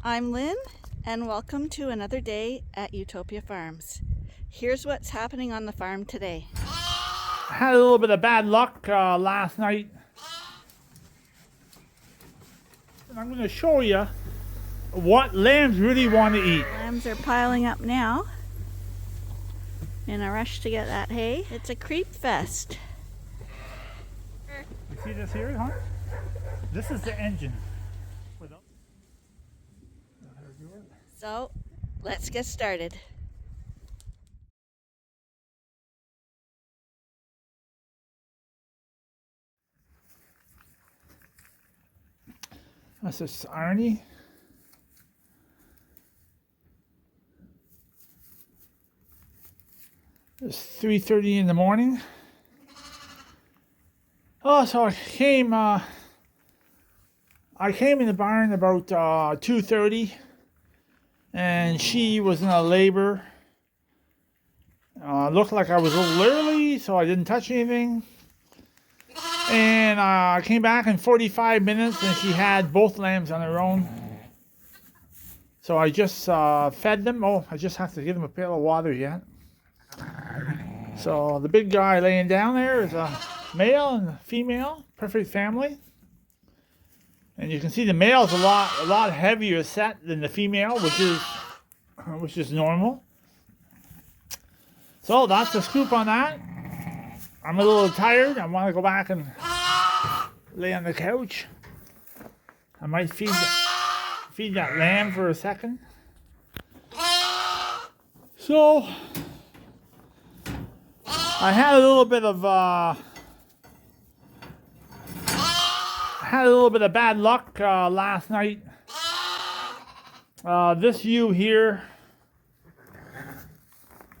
I'm Lynn, and welcome to another day at Ewetopia Farms. Here's what's happening on the farm today. I had a little bit of bad luck last night. And I'm going to show you what lambs really want to eat. Lambs are piling up now in a rush to get that hay. It's a creep fest. You see this here, huh? This is the engine. So, let's get started. This is Arie. It's 3:30 in the morning. Oh, so I came in the barn about 2:30, and she was in a labor. Looked like I was a little early, so I didn't touch anything. And I came back in 45 minutes, and she had both lambs on her own. So I just fed them. Oh, I just have to give them a pail of water yet. So the big guy laying down there is a male and a female, perfect family. And you can see the male is a lot heavier set than the female, which is normal. So that's the scoop on that. I'm a little tired. I want to go back and lay on the couch. I might feed that lamb for a second. So I had a little bit of bad luck last night. This ewe here,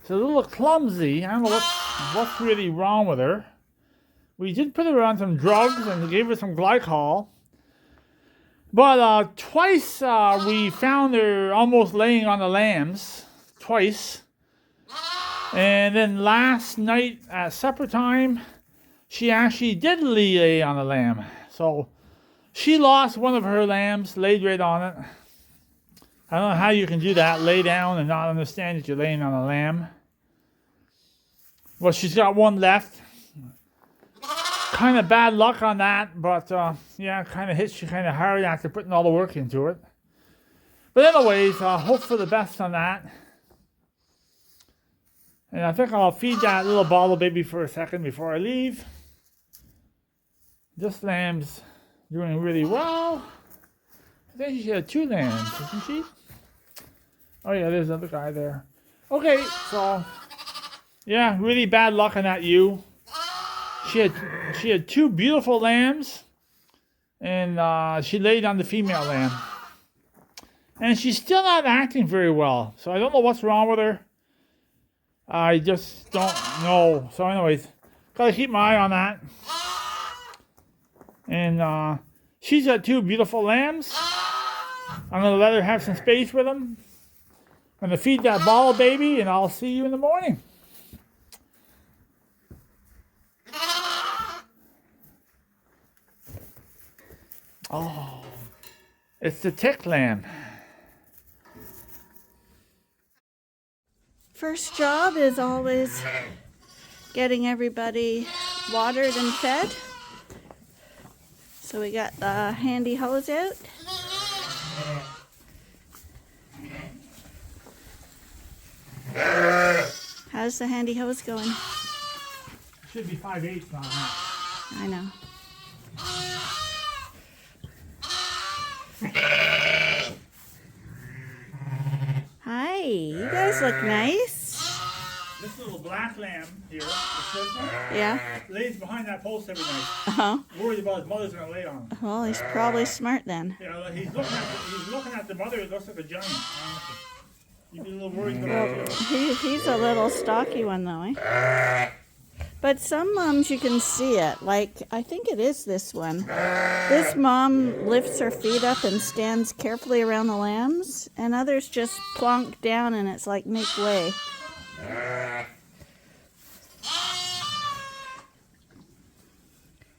it's a little clumsy. I don't know what's really wrong with her. We did put her on some drugs and gave her some glycol. But twice we found her almost laying on the lambs. Twice. And then last night at supper time, she actually did lay on a lamb. So she lost one of her lambs, laid right on it. I don't know how you can do that, lay down and not understand that you're laying on a lamb. Well, she's got one left. Kind of bad luck on that, but yeah, kind of hits you kind of hard after putting all the work into it. But anyways, hope for the best on that. And I think I'll feed that little bottle baby for a second before I leave. This lamb's doing really well. I think she had 2 lambs, isn't she? Oh yeah, there's another guy there. Okay, so yeah, really bad luck on that ewe. She had 2 beautiful lambs, and she laid on the female lamb. And she's still not acting very well, so I don't know what's wrong with her. I just don't know. So anyways, gotta keep my eye on that. And she's got 2 beautiful lambs. I'm gonna let her have some space with them. I'm gonna feed that bottle baby, and I'll see you in the morning. Oh, it's the tick lamb. First job is always getting everybody watered and fed. So we got the handy hose out. How's the handy hose going? Should be 5/8 on that. I know. Hi, you guys look nice. This little black lamb here, Yeah. lays behind that post every night. Uh-huh. Worried about his mother's gonna lay on him. Well, he's probably smart then. Yeah, he's looking at the mother. It looks like a giant. You'd be a little worried about that. He's a little stocky one though, eh? But some moms you can see it. Like, I think it is this one. This mom lifts her feet up and stands carefully around the lambs, and others just plonk down and it's like, make way.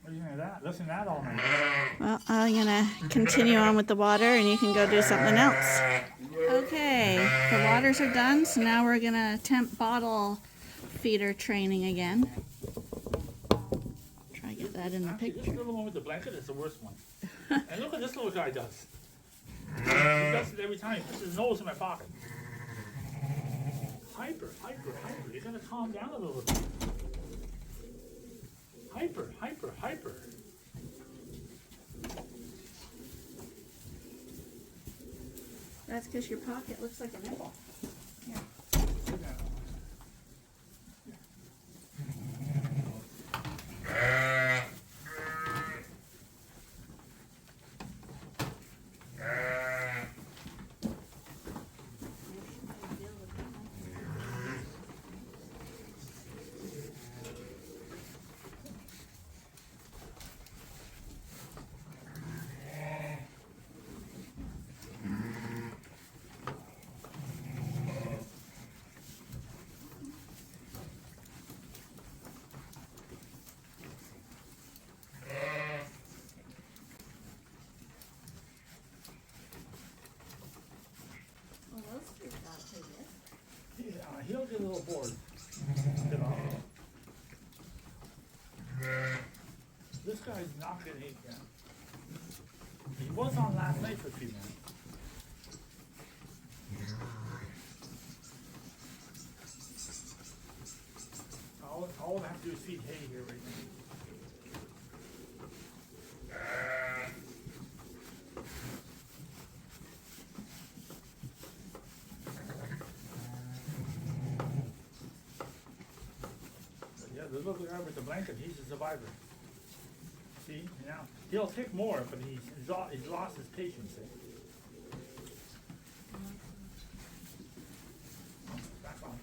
What do you think of that? Listen to that all night. Well, I'm gonna continue on with the water and you can go do something else. Okay, the waters are done, so now we're gonna attempt bottle feeder training again. Try to get that in the Actually, picture. this little one with the blanket is the worst one. And look what this little guy does. He does it every time. He puts his nose in my pocket. Hyper. You gotta calm down a little bit. Hyper. That's because your pocket looks like a nipple. Yeah. Sit down. He'll get a little bored. This guy's not gonna eat yet. He was on last night for a few minutes. All I have to do is feed hay here right now. The little guy with the blanket, he's a survivor. See, now, he'll take more, but he's lost his patience. Back on.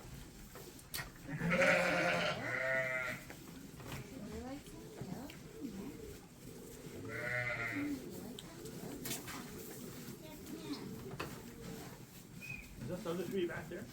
Is that the other three back there?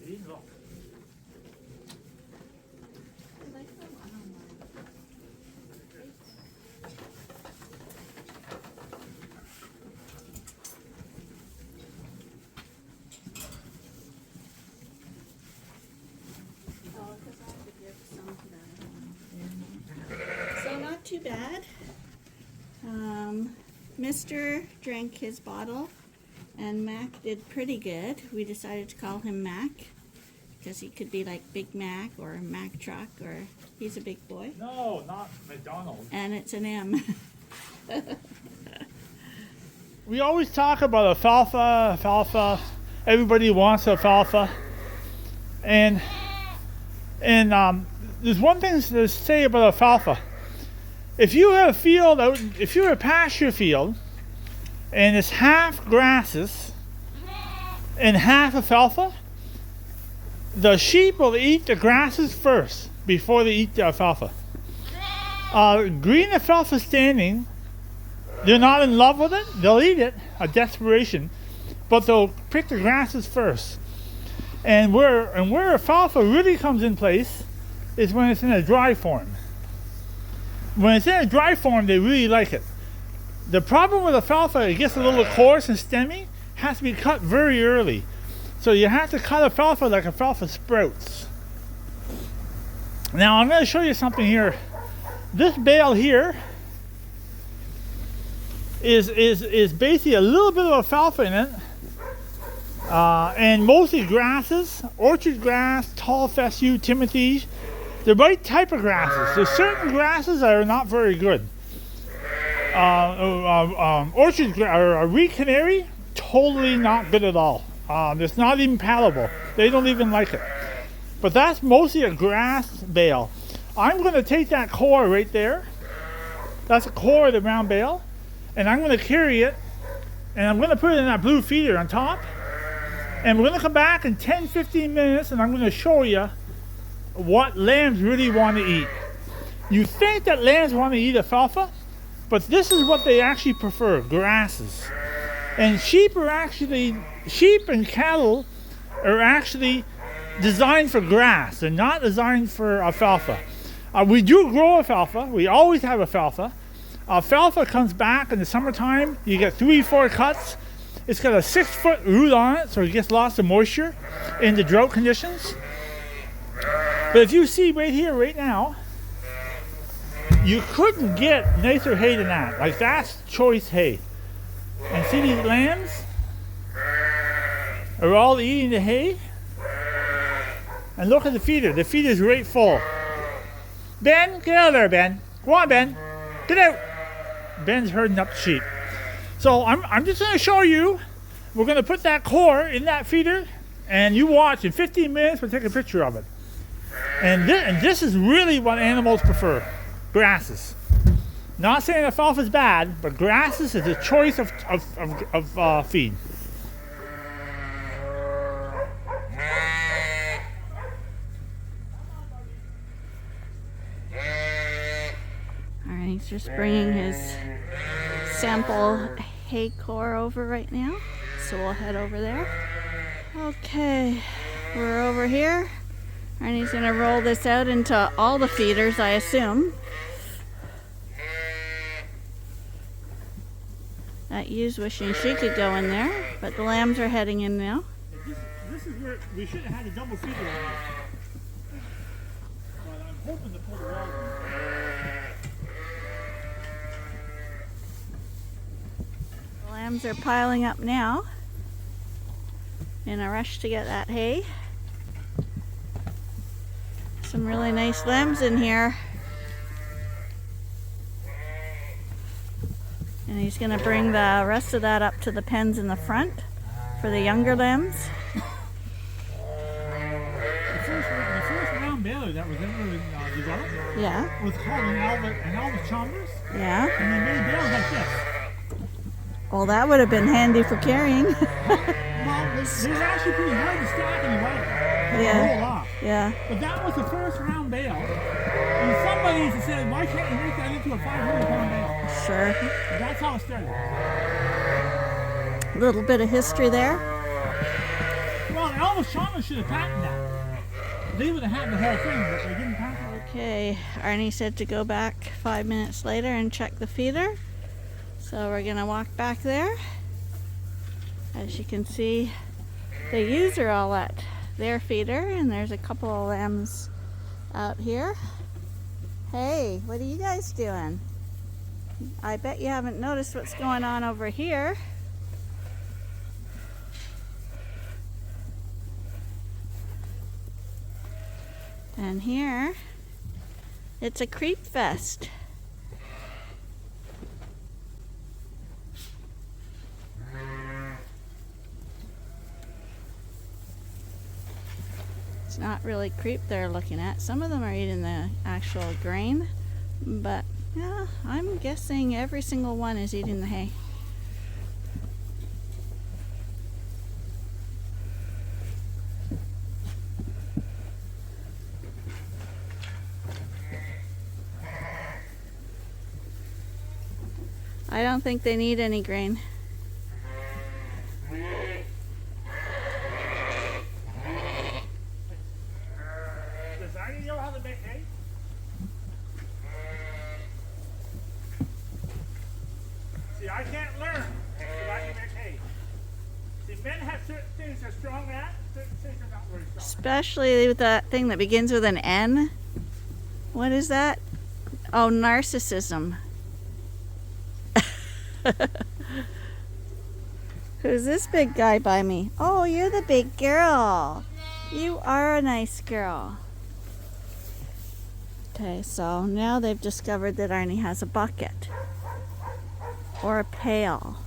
See, look. So not too bad. Mr. drank his bottle and Mac did pretty good. We decided to call him Mac because he could be like Big Mac or Mac Truck, or he's a big boy. No, not McDonald's. And it's an M. We always talk about alfalfa. Everybody wants alfalfa. And there's one thing to say about alfalfa. If you have a field out, if you're a pasture field, and it's half grasses and half alfalfa, the sheep will eat the grasses first before they eat the alfalfa. Green alfalfa standing, they're not in love with it. They'll eat it, a desperation, but they'll pick the grasses first. And where alfalfa really comes in place is when it's in a dry form. When it's in a dry form, they really like it. The problem with alfalfa, it gets a little coarse and stemmy, has to be cut very early. So you have to cut alfalfa like alfalfa sprouts. Now I'm going to show you something here. This bale here is basically a little bit of alfalfa in it, and mostly grasses, orchard grass, tall fescue, timothy. The right type of grasses. There's certain grasses that are not very good. Orchard or Arie canary, totally not good at all. It's not even palatable. They don't even like it. But that's mostly a grass bale. I'm going to take that core right there. That's the core of the round bale, and I'm going to carry it and I'm going to put it in that blue feeder on top. And we're going to come back in 10-15 minutes, and I'm going to show you what lambs really want to eat. You think that lambs want to eat alfalfa, but this is what they actually prefer, grasses. And sheep and cattle are actually designed for grass. They're not designed for alfalfa. We do grow alfalfa. We always have alfalfa. Alfalfa comes back in the summertime. You get 3-4 cuts. It's got a 6-foot root on it, so it gets lots of moisture in the drought conditions. But if you see right here, right now, you couldn't get nicer hay than that. Like, that's choice hay. And see these lambs are all eating the hay. And look at the feeder. The feeder's right full. Ben, get out of there, Ben. Go on, Ben. Get out. Ben's herding up the sheep. So I'm just going to show you. We're going to put that core in that feeder, and you watch. In 15 minutes, we'll take a picture of it. And this is really what animals prefer. Grasses. Not saying alfalfa is bad, but grasses is a choice of feed. Alright, he's just bringing his sample hay core over right now, so we'll head over there. Okay, we're over here, and he's going to roll this out into all the feeders, I assume. That Ew's wishing she could go in there, but the lambs are heading in now. This is where we should have had a double feeder on it. But I'm hoping to pull the wall in. The lambs are piling up now in a rush to get that hay. Some really nice lambs in here. And he's going to bring the rest of that up to the pens in the front for the younger lambs. The first round baler that was ever developed was called an Albert Chalmers. Yeah. And they made bales like this. Well, that would have been handy for carrying. Well, they're actually pretty hard to stack in the wagon. Roll off. Yeah. But that was the first round bale. And somebody said, why can't you make that into a 500-pound bale? Sure. That's how it started. A little bit of history there. Well, Elvis Chalmers should have patented that. They would have had the whole thing, but they didn't patent it. Okay, Arnie said to go back 5 minutes later and check the feeder. So we're going to walk back there. As you can see, the ewes are all at their feeder, and there's a couple of lambs out here. Hey, what are you guys doing? I bet you haven't noticed what's going on over here. And here, it's a creep fest. It's not really creep they're looking at. Some of them are eating the actual grain, but yeah, I'm guessing every single one is eating the hay. I don't think they need any grain. Does Arie know how to make hay? See, I can't learn if I can make hay. See, men have certain things they're strong at, certain things they're not very strong at. Especially with that thing that begins with an N. What is that? Oh, narcissism. Who's this big guy by me? Oh, you're the big girl. You are a nice girl. Okay, so now they've discovered that Arnie has a bucket or a pail.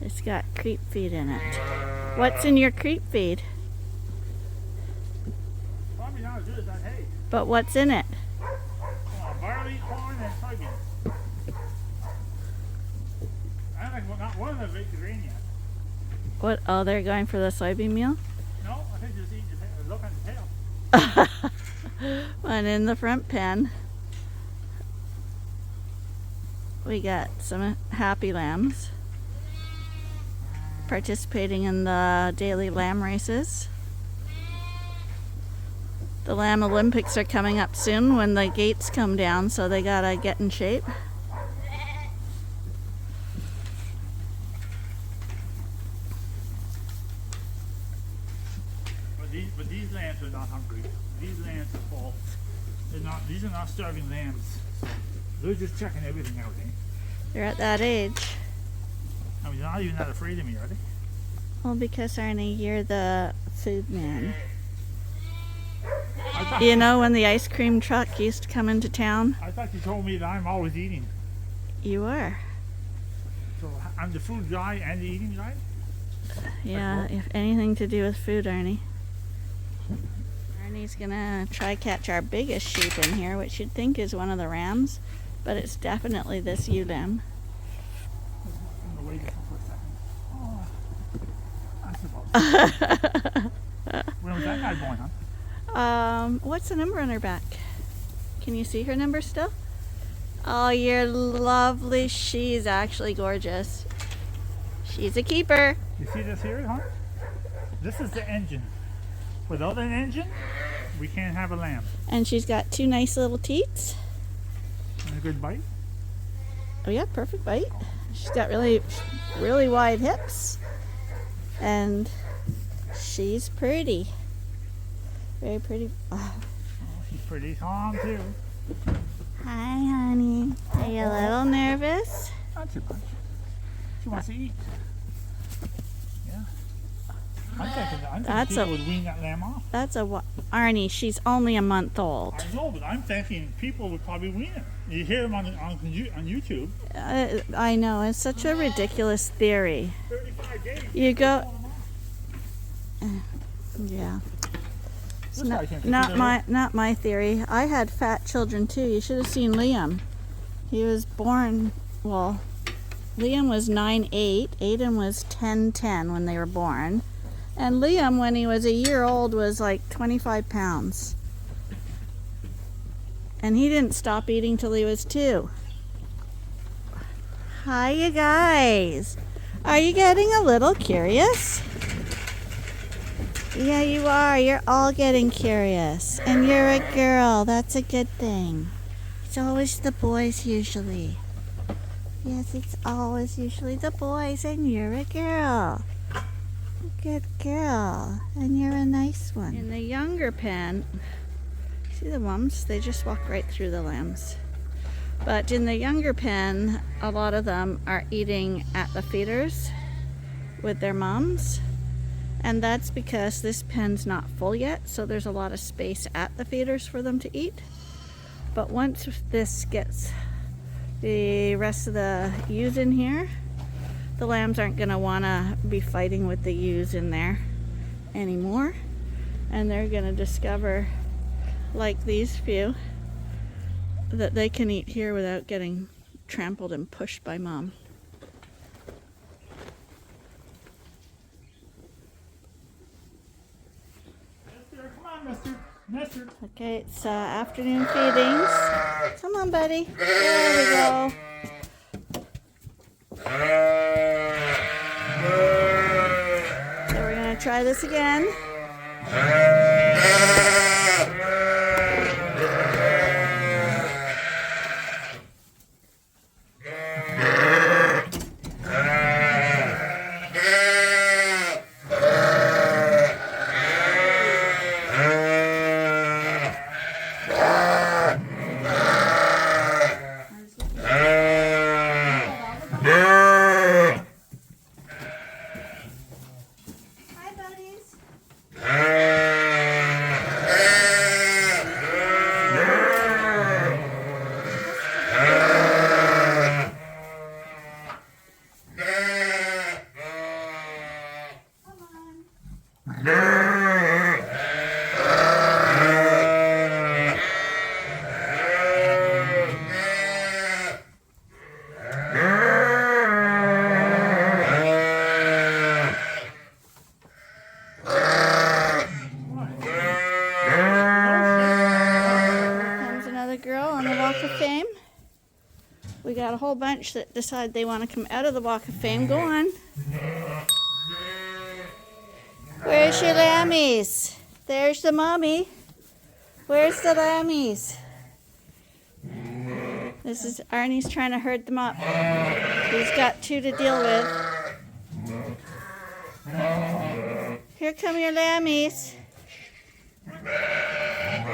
It's got creep feed in it. What's in your creep feed? Probably not as good as that hay. But what's in it? Barley, corn, and soybeans. not one of them ate the grain yet. What? Oh, they're going for the soybean meal? No, I think just eating the look at the tail. And in the front pen, we got some happy lambs participating in the daily lamb races. The Lamb Olympics are coming up soon when the gates come down, so they gotta get in shape. But these lambs are not hungry. These lambs are full. These are not starving lambs. So they're just checking everything out, eh? They're at that age. I mean, they're not even that afraid of me, are they? Well, because Arnie, you're the food man. I You know when the ice cream truck used to come into town? thought you told me that I'm always eating. You were. So I'm the food guy and the eating guy? Yeah, if anything to do with food, Arnie. Arnie's gonna try catch our biggest sheep in here, which you'd think is one of the rams, but it's definitely this ewe lamb. I'm gonna wait for a second. Oh, that's about When was that guy born, huh? What's the number on her back? Can you see her number still? Oh, you're lovely. She's actually gorgeous. She's a keeper. You see this here, huh? This is the engine. Without an engine, we can't have a lamb. And she's got two nice little teats. And a good bite. Oh yeah, perfect bite. She's got really, really wide hips. And she's pretty. Very pretty. Oh. Oh, she's pretty calm too. Hi, honey. Are you a little nervous? Not too much. She wants to eat. Yeah. I'm thinking people would wean that lamb off. That's Arnie, she's only a month old. I know, but I'm thinking people would probably wean it. You hear them on YouTube. I know, it's such a ridiculous theory. 35 days. You go. Yeah. It's not my theory. I had fat children too. You should have seen Liam. He was born, well, Liam was 9'8", Aiden was 10'10" when they were born. And Liam, when he was a year old, was like 25 pounds. And he didn't stop eating till he was 2. Hi, you guys. Are you getting a little curious? Yeah, you are. You're all getting curious. And you're a girl. That's a good thing. It's always the boys usually. Yes, it's always usually the boys, and you're a girl. Good girl. And you're a nice one. In the younger pen, see the mums? They just walk right through the lambs. But in the younger pen, a lot of them are eating at the feeders with their moms. And that's because this pen's not full yet, so there's a lot of space at the feeders for them to eat. But once this gets the rest of the ewes in here, the lambs aren't going to want to be fighting with the ewes in there anymore. And they're going to discover, like these few, that they can eat here without getting trampled and pushed by mom. Mister. Okay, it's afternoon feedings. Come on, buddy. There we go. So we're going to try this again. a whole bunch that decide they want to come out of the Walk of Fame. Go on. Where's your lammies? There's the mommy. Where's the lammies? This is Arnie's trying to herd them up. He's got 2 to deal with. Here come your lammies.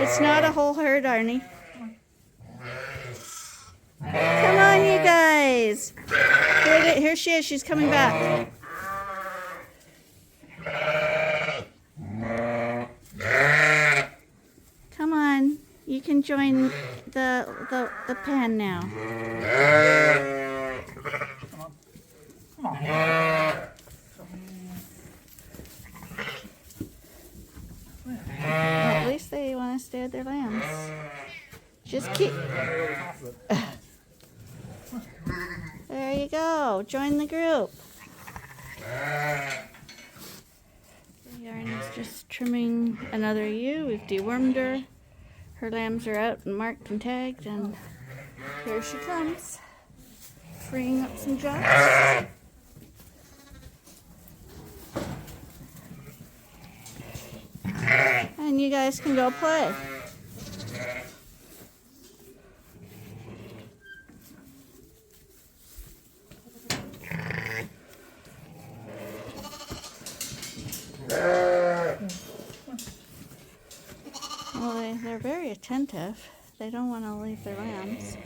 It's not a whole herd, Arnie. Come on, you guys. Here she is. She's coming back. Come on. You can join the pen now. Come on. Well, at least they want to stay with their lambs. Just keep... There you go. Join the group. Yarn's just trimming another ewe. We've dewormed her. Her lambs are out and marked and tagged, and here she comes, freeing up some jobs. And you guys can go play. Well, they're very attentive. They don't want to leave their lambs.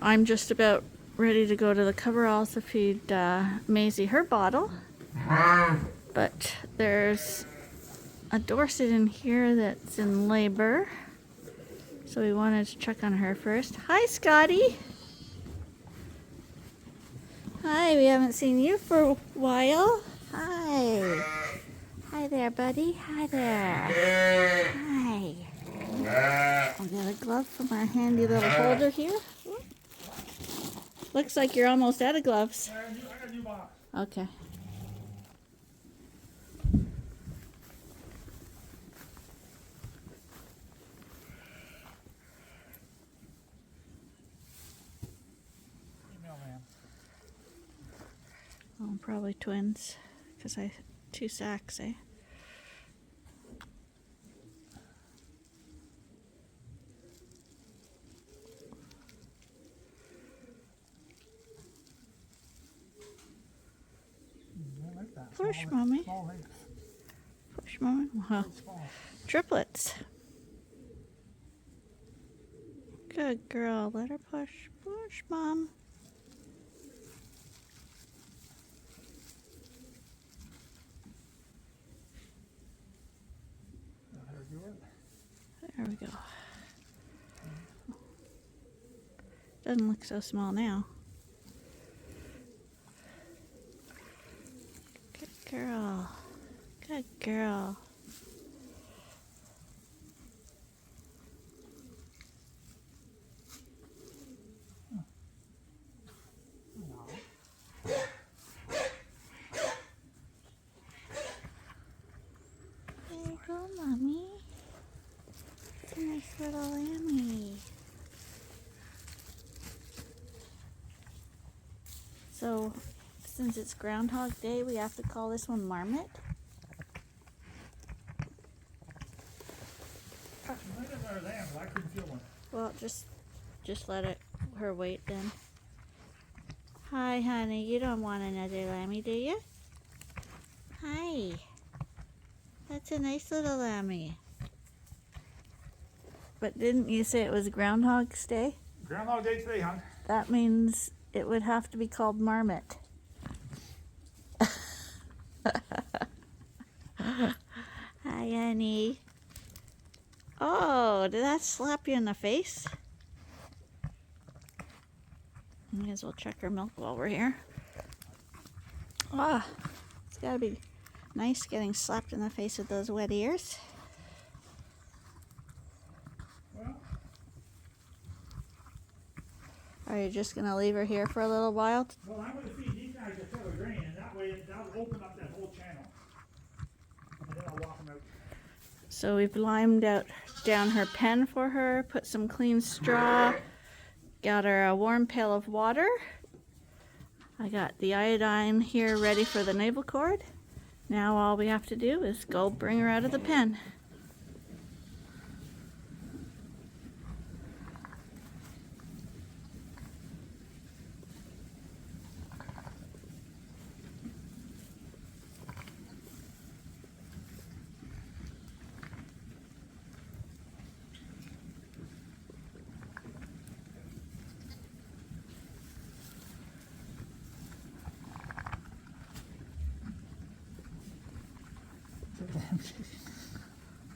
I'm just about ready to go to the coveralls to feed Maisie her bottle. But there's a Dorset in here that's in labor. So we wanted to check on her first. Hi, Scotty. Hi, we haven't seen you for a while. Hi. Hi there, buddy. Hi there. Hi. I'll get a glove from our handy little holder here. Looks like you're almost out of gloves. I got a new box. Okay. Female lamb. Oh, probably twins, because I 2 sacks, eh? I like that. Push, mommy. Small legs. Push, mommy. Wow. Small. Triplets. Good girl. Let her push. Push, Mom. There we go. Doesn't look so small now. Good girl. Good girl. There you go, Mommy. It's a nice little lammy. So, since it's Groundhog Day, we have to call this one Marmot. I couldn't feel one. Well, just let her wait then. Hi, honey. You don't want another lammy, do you? Hi. That's a nice little lammy. But didn't you say it was Groundhog's Day? Groundhog Day today, hon. That means it would have to be called Marmot. Hi, honey. Oh, did that slap you in the face? May as well check her milk while we're here. Ah, it's gotta be nice getting slapped in the face with those wet ears. Well, Are you just gonna leave her here for a little while? I'm going to feed these guys a fill of grain, and that way that'll open up that whole channel. And then I'll walk them out. So we've limed out down her pen for her, put some clean straw, got her a warm pail of water. I got the iodine here ready for the navel cord. Now all we have to do is go bring her out of the pen.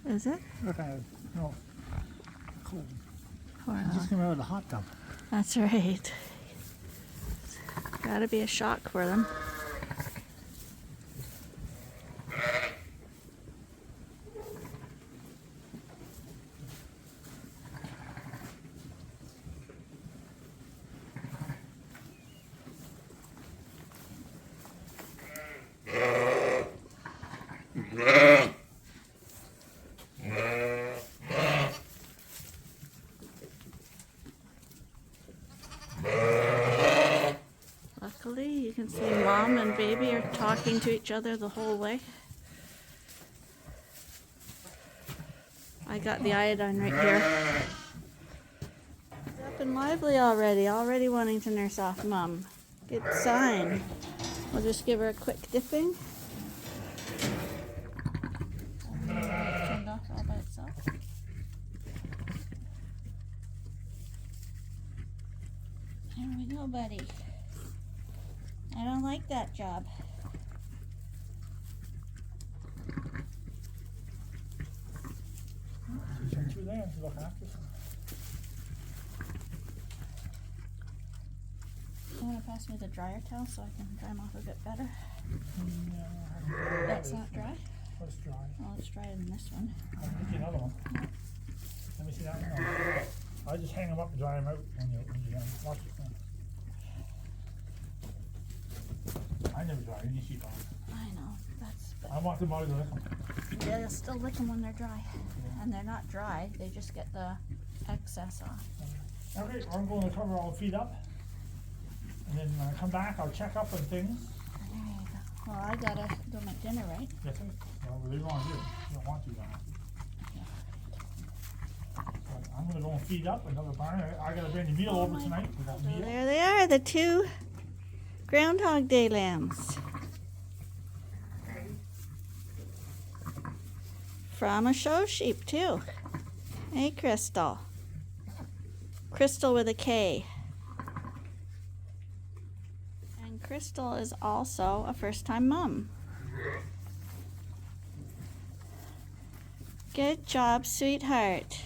Is it? Okay, no. Cold. Wow. Just came out of the hot tub. That's right. Gotta be a shock for them. Luckily, you can see Mom and Baby are talking to each other the whole way. I got the iodine right here. She's up and lively already wanting to nurse off Mom. Good sign. We'll just give her a quick dipping. Turned off all by itself. There we go, buddy. I don't like that job. Two lambs to look after. You want to pass me the dryer towel so I can dry them off a bit better? No, That's not dry? It's dry. Well, it's drier than this one. I'll get you another one. Let me see that one. I'll just hang them up and dry them out when you're done. Watch it. I never dry any sheep on. I know. I want them out to lick them. Yeah, they'll still lick them when they're dry. And they're not dry. They just get the excess off. Okay, I'm going to cover all the feet up. And then when I come back, I'll check up on things. There you go. Well, I gotta go make dinner, right? Yes, sir. Well, whatever you want to do. You don't want to, then. I'm going to go and feed up another barn. I got to bring the meal over tonight. We got meal. There they are, the two Groundhog Day lambs. From a show sheep, too. Hey, Crystal. Crystal with a K. And Crystal is also a first-time mom. Good job, sweetheart.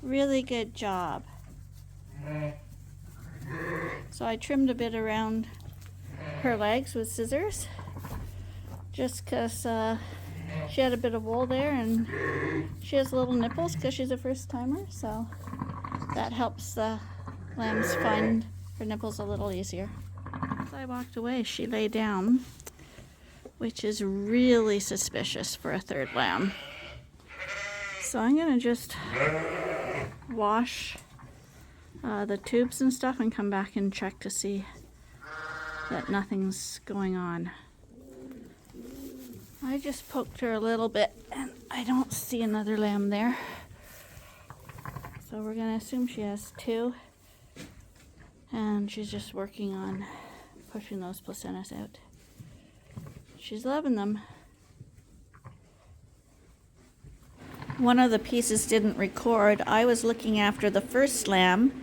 Really good job. So I trimmed a bit around her legs with scissors just because she had a bit of wool there and she has little nipples because she's a first timer, so that helps the lambs find her nipples a little easier. As I walked away, she lay down, which is really suspicious for a third lamb. So I'm going to just wash the tubes and stuff and come back and check to see that nothing's going on. I just poked her a little bit and I don't see another lamb there. So we're going to assume she has two. And she's just working on pushing those placentas out. She's loving them. One of the pieces didn't record. I was looking after the first lamb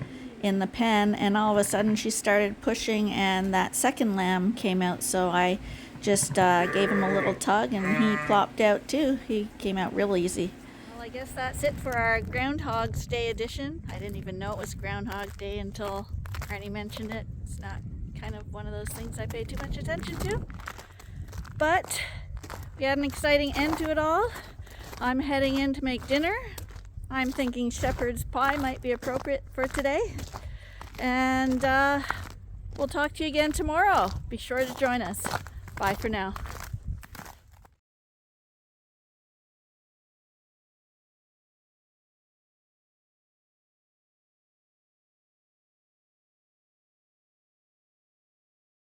in the pen and all of a sudden she started pushing and that second lamb came out, so I just gave him a little tug and he plopped out too. He came out real easy. Well, I guess that's it for our Groundhog's Day edition. I didn't even know it was Groundhog Day until Arie mentioned it. It's not kind of one of those things I pay too much attention to. But we had an exciting end to it all. I'm heading in to make dinner. I'm thinking shepherd's pie might be appropriate for today. And we'll talk to you again tomorrow. Be sure to join us. Bye for now.